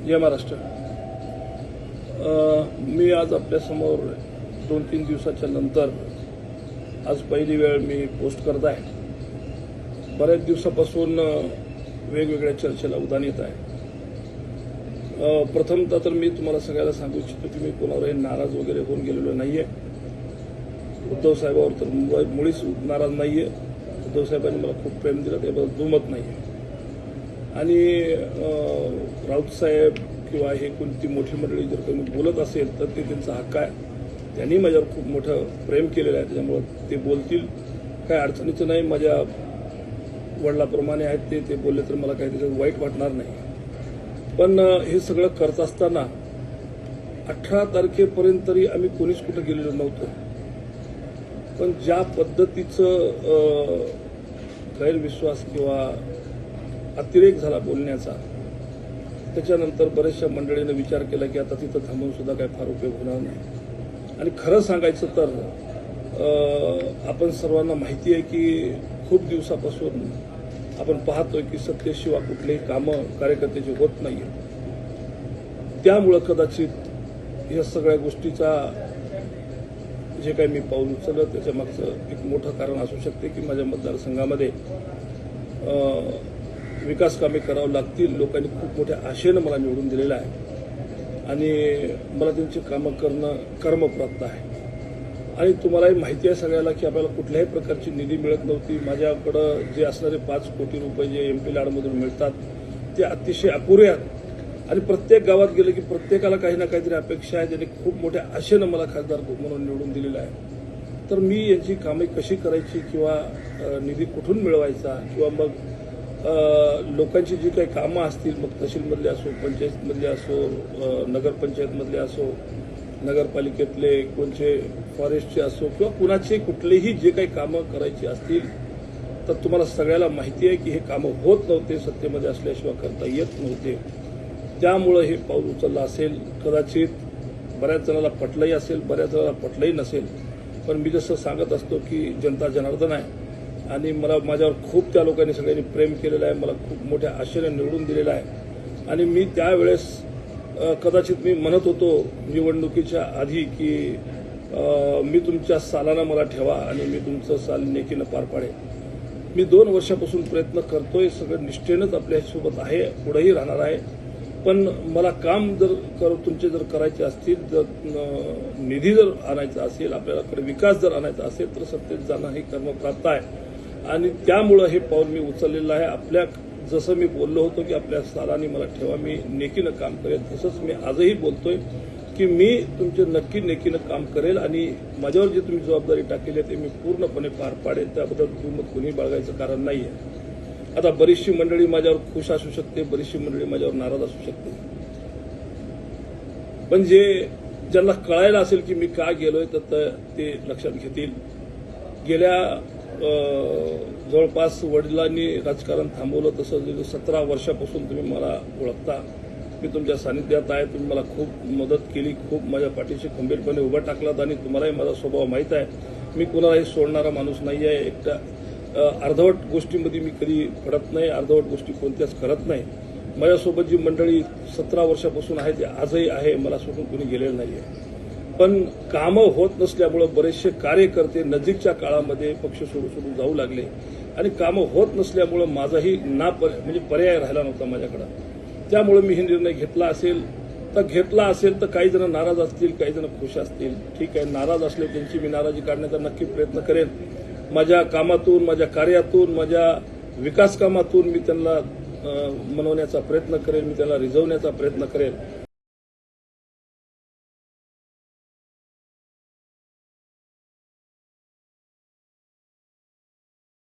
जय महाराष्ट्र. मी आज आपल्यासमोर 2-3 दिवसाच्या नंतर आज पहिली वेळ मी पोस्ट करत आहे. बऱ्याच दिवसापासून वेगवेगळ्या चर्चेला उधाण येत आहे. प्रथमतः तर मी तुम्हाला सगळ्याला सांगू इच्छितो की मी कोणावरही नाराज वगैरे होऊन गेलेलो नाहीये. उद्धव साहेबांवर तर मुळीच नाराज नाहीये. उद्धव साहेबांनी मला खूप प्रेम दिलं, त्याबद्दल दुमत नाहीये. आणि राऊत साहेब किंवा हे कोणती मोठी मंडळी जर कोणी बोलत असेल तर ते त्यांचा हक्क आहे. त्यांनी माझ्यावर खूप मोठं प्रेम केलेलं आहे, त्याच्यामुळे ते बोलतील, काही अडचणीचं नाही. माझ्या वडिलाप्रमाणे आहेत ते बोलले तर मला काही त्याच्यात वाईट वाटणार नाही. पण हे सगळं करत असताना 18 तारखेपर्यंत तरी आम्ही कोणीच कुठं गेलेलो नव्हतो. पण ज्या पद्धतीचं गैरविश्वास किंवा अतिरेक झाला बोलण्याचा, त्याच्यानंतर बऱ्याचशा मंडळीनं विचार केला की आता तिथं थांबून सुद्धा काही फार उपयोग होणार नाही. आणि खरं सांगायचं तर आपण सर्वांना माहिती आहे की खूप दिवसापासून आपण पाहतोय की सत्तेशिवाय कुठलेही कामं कार्यकर्त्याची होत नाहीये. त्यामुळं कदाचित या सगळ्या गोष्टीचा जे काही मी पाऊल उचललं त्याच्या मागचं एक मोठं कारण असू शकते की माझ्या मतदारसंघामध्ये विकास कामे करावं लागतील. लोकांनी खूप मोठ्या आशेनं मला निवडून दिलेलं आहे आणि मला त्यांची कामं करणं कर्मप्राप्त आहे. आणि तुम्हालाही माहिती आहे सगळ्याला की आपल्याला कुठल्याही प्रकारची निधी मिळत नव्हती. माझ्याकडं जे असणारे 5 कोटी रुपये जे MP लाडमधून मिळतात ते अतिशय अपुरे आहेत. आणि प्रत्येक गावात गेलं की प्रत्येकाला काही ना काहीतरी अपेक्षा आहे. ज्यांनी खूप मोठ्या आशेनं मला खासदार म्हणून निवडून दिलेलं आहे. तर मी यांची कामे कशी करायची किंवा निधी कुठून मिळवायचा किंवा मग लोकांची जी काही कामं असतील, मग तहसीलमधले असो, पंचायतमधले असो, नगरपंचायतमधले असो, नगरपालिकेतले कोणचे फॉरेस्टचे असो किंवा कुणाचे कुठलेही जे काही कामं करायची असतील तर तुम्हाला सगळ्याला माहिती आहे की हे कामं होत नव्हते. सत्तेमध्ये असल्याशिवाय करता येत नव्हते. त्यामुळं हे पाऊल उचललं असेल. कदाचित बऱ्याच जणांना पटलंही असेल, बऱ्याच जणांना पटलंही नसेल. पण मी जसं सांगत असतो की जनता जनार्दन आहे आणि मला माझ्यावर खूप त्या लोकांनी सगळ्यांनी प्रेम केलेलं आहे. मला खूप मोठ्या आशेने निवडून दिलेलं आहे. आणि मी त्यावेळेस कदाचित मी म्हणत होतो निवडणुकीच्या आधी की मी तुमच्या सालानं मला ठेवा आणि मी तुमचं साल नेकीनं पार पाडेल. मी 2 वर्षापासून प्रयत्न करतोय. सगळं निष्ठेनंच आपल्यासोबत आहे, पुढेही राहणार आहे. पण मला काम तुमचे जर करायचे असतील, जर निधी जर आणायचा असेल, आपल्याकडे विकास जर आणायचा असेल तर सत्तेत जाणं हे कर्मप्राप्त आहे. आणि त्यामुळं हे पाऊल मी उचललेलं आहे. जसं मी बोललो होतो की आपल्या सालानी मला ठेवा, मी नेकीनं काम करेल, तसंच मी आजही बोलतोय की मी तुमचे नक्की नेकीनं काम करेल आणि माझ्यावर जी तुम्ही जबाबदारी टाकलेली आहे ते मी पूर्णपणे पार पाडेल. त्याबद्दल दुमत कोणी बाळगायचं कारण नाहीये. आता बरीचशी मंडळी माझ्यावर खुश असू शकते, बरीचशी मंडळी माझ्यावर नाराज असू शकते. पण ज्यांना कळायला असेल की मी का गेलोय तर ते लक्षात घेतील. गेल्या जवळपास वडिलांनी राजकारण थांबवलं तसं 17 वर्षापासून तुम्ही मला ओळखता. मी तुमच्या सानिध्यात आहे. तुम्ही मला खूप मदत केली, खूप माझ्या पाठीशी खंबीरपणे उभा टाकलात आणि तुम्हालाही माझा स्वभाव माहीत आहे. मी कुणालाही सोडणारा माणूस नाही आहे. एकटा अर्धवट गोष्टींमध्ये मी कधी पडत नाही, अर्धवट गोष्टी कोणत्याच करत नाही. माझ्यासोबत जी मंडळी 17 वर्षापासून आहे ते आजही आहे. मला सोडून कोणी गेलेलं नाही आहे. पण कामं होत नसल्यामुळं बरेचसे कार्यकर्ते नजीकच्या काळामध्ये पक्ष सोडून जाऊ लागले आणि कामं होत नसल्यामुळं माझाही म्हणजे पर्याय राहिला नव्हता माझ्याकडं. त्यामुळे मी हे निर्णय घेतला असेल तर काही जण नाराज असतील, काही जण खुश असतील. ठीक आहे, नाराज असले त्यांची मी नाराजी काढण्याचा नक्की प्रयत्न करेन. माझ्या कामातून, माझ्या कार्यातून, माझ्या विकास कामातून मी त्यांना मनवण्याचा प्रयत्न करेन, मी त्यांना रिझवण्याचा प्रयत्न करेन.